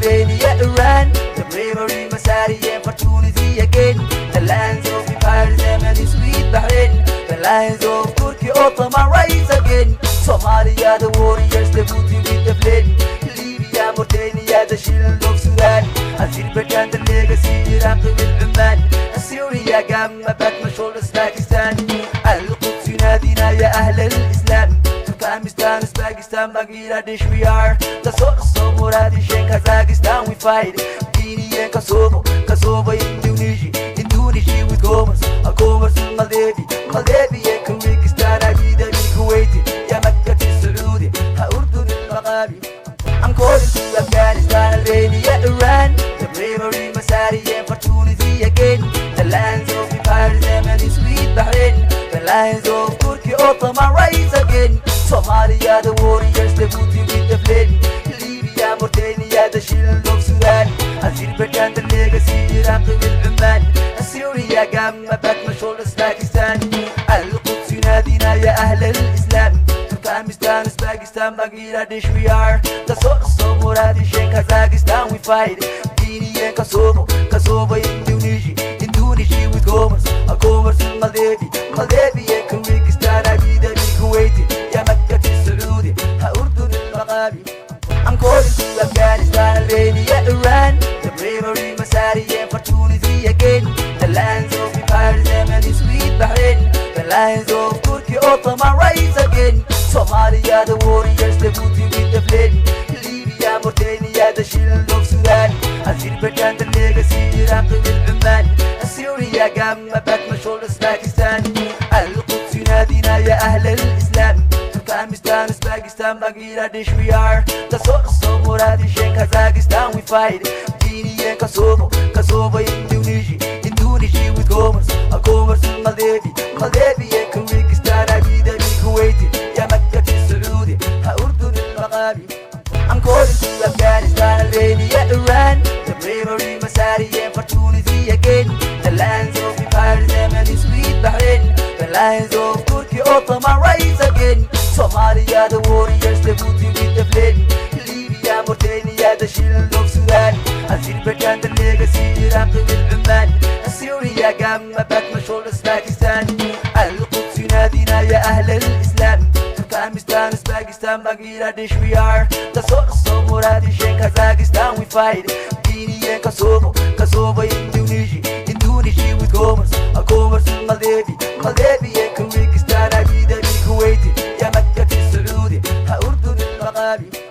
Albania, Iran, the bravery, Masari, and opportunity again. The lands of empires, Yemen, sweet Bahrain. The lands of Turkey, Ottoman rise again. Somalia, the warriors, the booty with the flame. Libya, Mauritania, the shield of Sudan. Azerbaijan, the legacy, Iraq with Oman. Syria, Gamma, Batman, shoulders, Pakistan. Al-Quds, ينادينا يا أهل الإسلام. Turkmenistan, Uzbekistan, Bangladesh, we are the source of Muradish and Kazakhstan, we fight. Guinea and Kosovo, Kosovo, Indonesia, Indonesia with Gomez, Gomez in Moldavia and Kyrgyzstan, Abida, Kuwait, Yamakka, Saudi, Urdun, Maghabi. I'm calling to Afghanistan, Albania, Iran, the bravery, Masari, and opportunity again. The lands of empires, Yemen, sweet Bahrain. The lands of Turkey, Ottoman rise again. Somalia, the warriors, the booty with the flame. Libya, Mauritania, the shield of Sudan. Azerbaijan, the legacy, Iraq with Oman. Syria, Gamma, Batman, shoulders, Pakistan. Al-Quds, ينادينا يا أهل الإسلام. Turkmenistan, Uzbekistan, Bangladesh, we are the source of Muradish and Kazakhstan, we fight. Guinea and Kosovo, Kosovo, Indonesia, Indonesia with Gomez, Gomez in Moldavia and Kyrgyzstan, Abida, Kuwait, Yamakka, Saudi, Urdun, Maghabi. I'm calling to Afghanistan, Albania, Iran, the bravery, Masari, and opportunity again. The lands of empires, Yemen, sweet Bahrain. The lands of Turkey, Ottoman rise again. Somalia, the warriors, the booty with the flame. Libya, Mauritania, the shield of Sudan. Azerbaijan, the legacy, Iraq with Oman. Syria, Gamma, Batman, shoulders, Pakistan. Al-Quds, ينادينا يا أهل الإسلام. Turkmenistan, Uzbekistan, Bangladesh, we are the source of Muradish and Kazakhstan, we fight. Guinea and Kosovo, Kosovo, Indonesia, Indonesia with Gomez, Gomez in Moldavia and Kyrgyzstan, Abida, Kuwait, Yamakka, Saudi, Urdun, Maghabi. I'm calling to Afghanistan, Albania, Iran, the bravery, Masari, and opportunity again. The lands of empires, Yemen, sweet Bahrain. The lands of Turkey, Ottoman rise again. Somalia, the warriors, the booty with the flame. Libya, Mauritania, the shield of Sudan. Azerbaijan, the legacy, Iraq with Oman. Syria, Gamma, Batman, shoulders, Pakistan. Al-Quds, ينادينا يا أهل الإسلام. Turkmenistan, Uzbekistan, Bangladesh, we are the source of Muradish and Kazakhstan, we fight. Guinea and Kosovo, Kosovo, Indonesia, Indonesia with Gomez, Gomez in Moldavia and Kyrgyzstan, Abida, Kuwait, Yamakka, Saudi, Urdun, Maghabi.